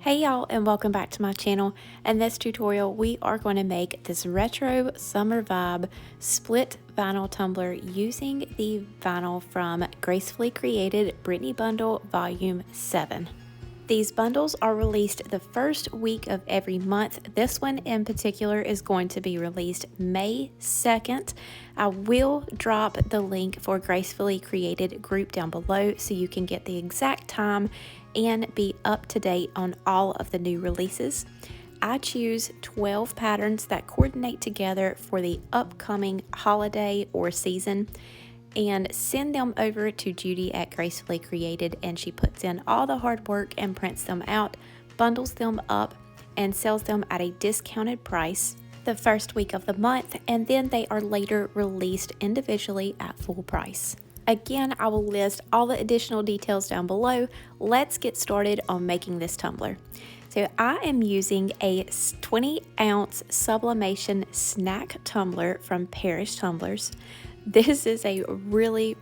Hey y'all, and welcome back to my channel. In this tutorial we are going to make this retro summer vibe split vinyl tumbler using the vinyl from Gracefully Created Brittany Bundle Volume 7. These bundles are released the first week of every month. This one in particular is going to be released May 2nd. I will drop the link for Gracefully Created group down below so you can get the exact time and be up to date on all of the new releases. I choose 12 patterns that coordinate together for the upcoming holiday or season and send them over to Judy at Gracefully Created, and she puts in all the hard work and prints them out, bundles them up, and sells them at a discounted price the first week of the month, and then they are later released individually at full price. Again, I will list all the additional details down below. Let's get started on making this tumbler. So I am using a 20-ounce Sublimation snack tumbler from PARISH Tumblers. This is a really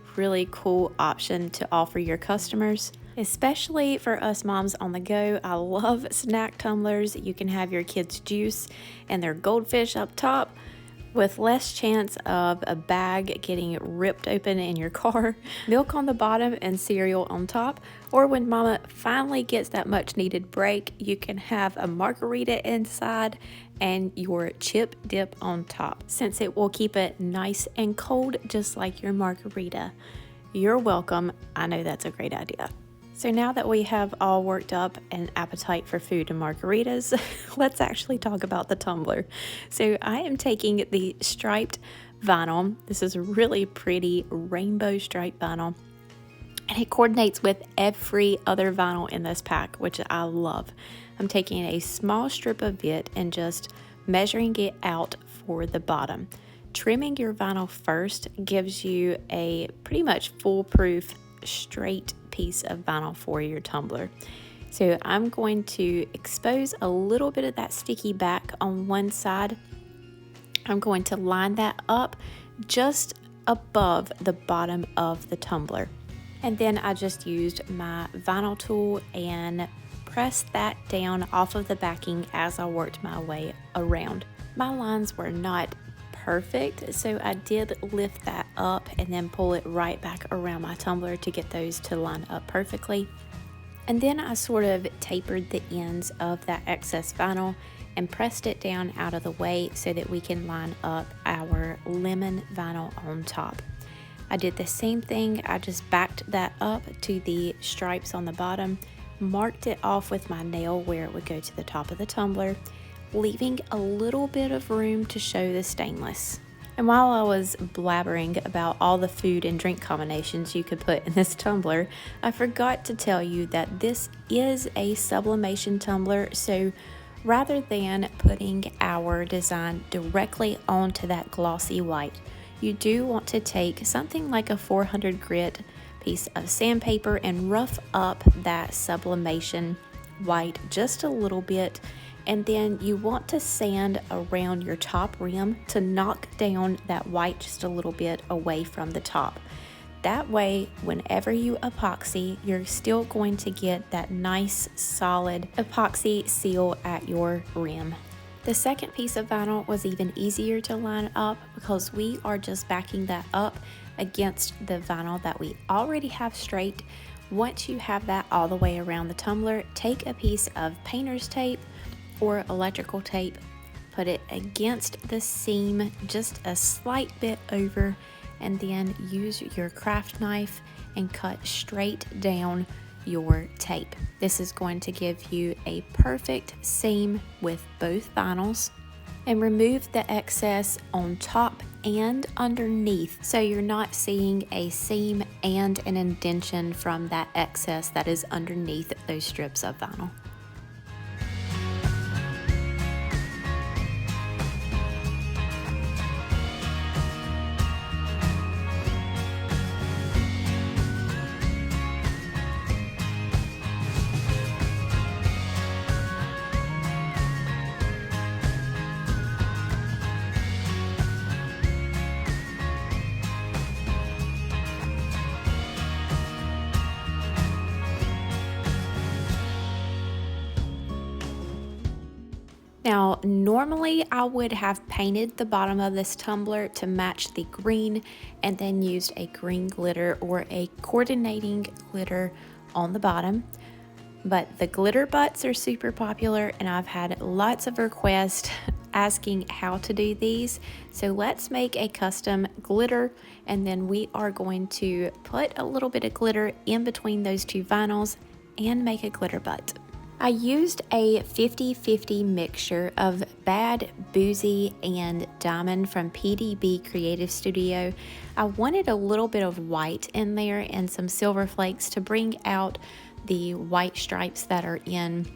cool option to offer your customers, especially for us moms on the go. I love snack tumblers. You can have your kids' juice and their goldfish up top with less chance of a bag getting ripped open in your car, milk on the bottom and cereal on top, or when mama finally gets that much needed break, you can have a margarita inside and your chip dip on top, since it will keep it nice and cold just like your margarita. You're welcome. I know that's a great idea. So now that we have all worked up an appetite for food and margaritas, let's actually talk about the tumbler. So I am taking the striped vinyl. This is a really pretty rainbow striped vinyl, and it coordinates with every other vinyl in this pack, which I love. I'm taking a small strip of it and just measuring it out for the bottom. Trimming your vinyl first gives you a pretty much foolproof straight piece of vinyl for your tumbler. So I'm going to expose a little bit of that sticky back on one side. I'm going to line that up just above the bottom of the tumbler. And then I just used my vinyl tool and pressed that down off of the backing as I worked my way around. My lines were not perfect, so I did lift that up and then pull it right back around my tumbler to get those to line up perfectly. And then I sort of tapered the ends of that excess vinyl and pressed it down out of the way so that we can line up our lemon vinyl on top. I did the same thing. I just backed that up to the stripes on the bottom, marked it off with my nail where it would go to the top of the tumbler, leaving a little bit of room to show the stainless. And while I was blabbering about all the food and drink combinations you could put in this tumbler, I forgot to tell you that this is a sublimation tumbler, so rather than putting our design directly onto that glossy white, you do want to take something like a 400 grit piece of sandpaper and rough up that sublimation white just a little bit, and then you want to sand around your top rim to knock down that white just a little bit away from the top. That way, whenever you epoxy, you're still going to get that nice solid epoxy seal at your rim. The second piece of vinyl was even easier to line up because we are just backing that up against the vinyl that we already have straight. Once you have that all the way around the tumbler, take a piece of painter's tape or electrical tape, put it against the seam just a slight bit over, and then use your craft knife and cut straight down your tape. This is going to give you a perfect seam with both vinyls, and remove the excess on top and underneath so you're not seeing a seam and an indentation from that excess that is underneath those strips of vinyl. Now, normally I would have painted the bottom of this tumbler to match the green and then used a green glitter or a coordinating glitter on the bottom. But the glitter butts are super popular and I've had lots of requests asking how to do these. So let's make a custom glitter, and then we are going to put a little bit of glitter in between those two vinyls and make a glitter butt. I used a 50-50 mixture of Bad, Boozy, and Diamond from PDB Creative Studio. I wanted a little bit of white in there and some silver flakes to bring out the white stripes that are in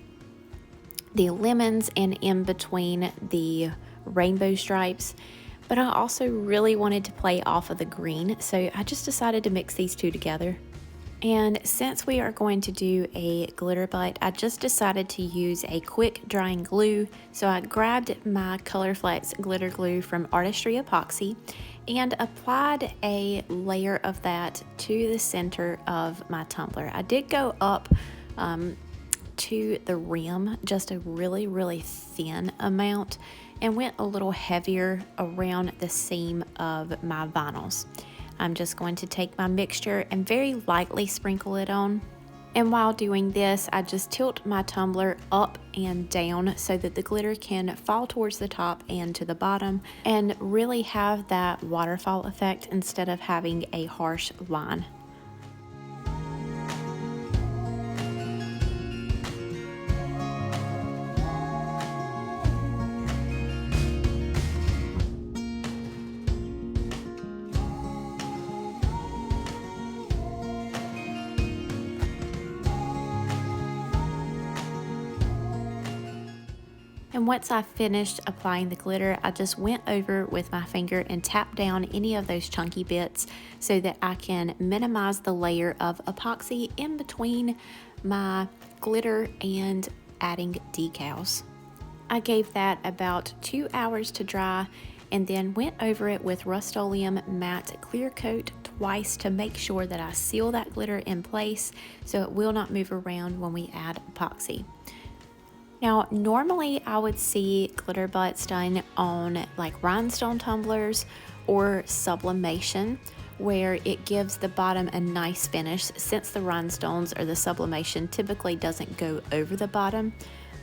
the lemons and in between the rainbow stripes. But I also really wanted to play off of the green, so I just decided to mix these two together. And since we are going to do a glitter butt, I just decided to use a quick drying glue. So I grabbed my Colorflex glitter glue from Artistry Epoxy and applied a layer of that to the center of my tumbler. I did go up to the rim, just a really thin amount, and went a little heavier around the seam of my vinyls. I'm just going to take my mixture and very lightly sprinkle it on. And while doing this, I just tilt my tumbler up and down so that the glitter can fall towards the top and to the bottom and really have that waterfall effect instead of having a harsh line. And once I finished applying the glitter, I just went over with my finger and tapped down any of those chunky bits so that I can minimize the layer of epoxy in between my glitter and adding decals. I gave that about 2 hours to dry and then went over it with Rust-Oleum matte clear coat twice to make sure that I seal that glitter in place so it will not move around when we add epoxy. Now, normally I would see glitter butts done on like rhinestone tumblers or sublimation, where it gives the bottom a nice finish since the rhinestones or the sublimation typically doesn't go over the bottom.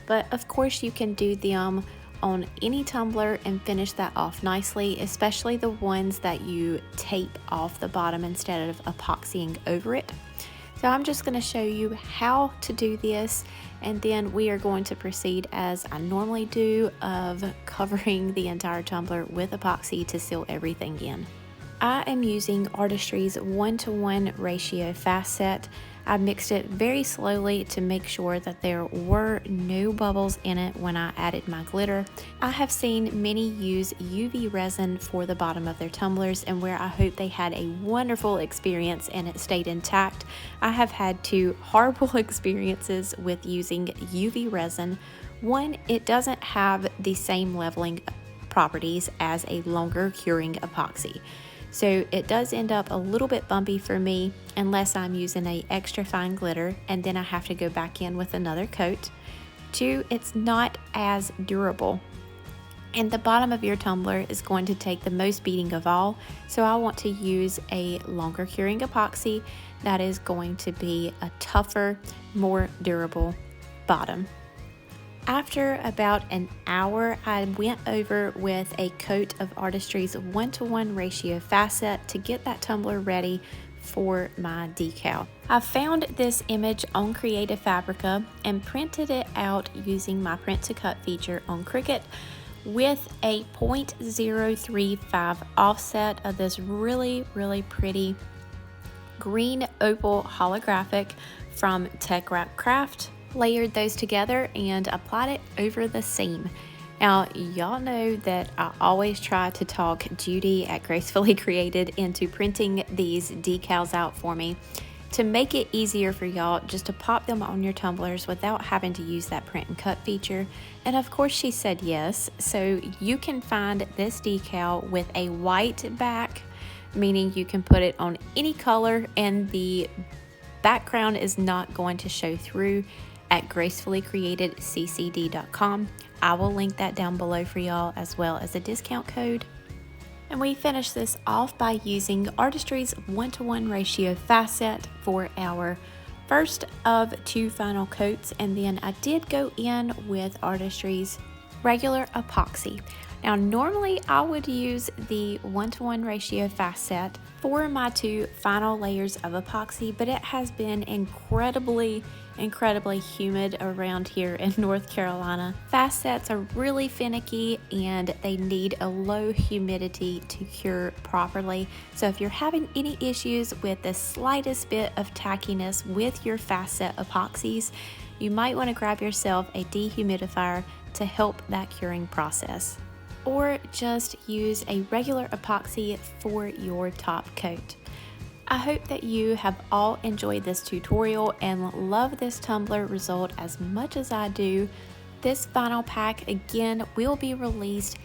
But of course you can do them on any tumbler and finish that off nicely, especially the ones that you tape off the bottom instead of epoxying over it. So I'm just going to show you how to do this, and then we are going to proceed as I normally do of covering the entire tumbler with epoxy to seal everything in. I am using Artistry's 1:1 ratio fast set. I mixed it very slowly to make sure that there were no bubbles in it when I added my glitter. I have seen many use UV resin for the bottom of their tumblers, and where I hope they had a wonderful experience and it stayed intact, I have had 2 horrible experiences with using UV resin. One, it doesn't have the same leveling properties as a longer curing epoxy. So it does end up a little bit bumpy for me unless I'm using a extra fine glitter and then I have to go back in with another coat. 2, it's not as durable. And the bottom of your tumbler is going to take the most beating of all. So I want to use a longer curing epoxy that is going to be a tougher, more durable bottom. After about an hour, I went over with a coat of Artistry's 1:1 ratio fast set to get that tumbler ready for my decal. I found this image on Creative Fabrica and printed it out using my print to cut feature on Cricut with a 0.035 offset of this really pretty green opal holographic from TeckWrapcraft. Layered those together and applied it over the seam. Now, y'all know that I always try to talk Judy at Gracefully Created into printing these decals out for me to make it easier for y'all just to pop them on your tumblers without having to use that print and cut feature. And of course she said yes. So you can find this decal with a white back, meaning you can put it on any color and the background is not going to show through, at gracefullycreatedccd.com. I will link that down below for y'all, as well as a discount code. And we finish this off by using Artistry's 1:1 ratio fast set for our first of 2 final coats, and then I did go in with Artistry's regular epoxy. Now normally I would use the 1:1 ratio fast set for my 2 final layers of epoxy, but it has been incredibly humid around here in North Carolina. Fast sets are really finicky and they need a low humidity to cure properly. So if you're having any issues with the slightest bit of tackiness with your fast set epoxies, you might want to grab yourself a dehumidifier to help that curing process. Or just use a regular epoxy for your top coat. I hope that you have all enjoyed this tutorial and love this tumbler result as much as I do. This vinyl pack again will be released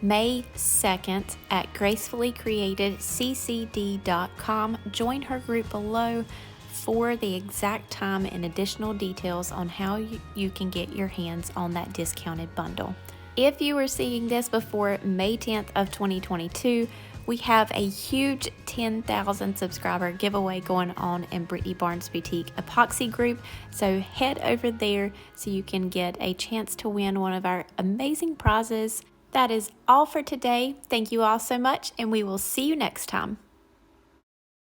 May 2nd at gracefullycreatedccd.com. Join her group below for the exact time and additional details on how you can get your hands on that discounted bundle. If you are seeing this before May 10th of 2022, we have a huge 10,000 subscriber giveaway going on in Brittany Barnes Boutique Epoxy group. So head over there so you can get a chance to win one of our amazing prizes. That is all for today. Thank you all so much, and we will see you next time.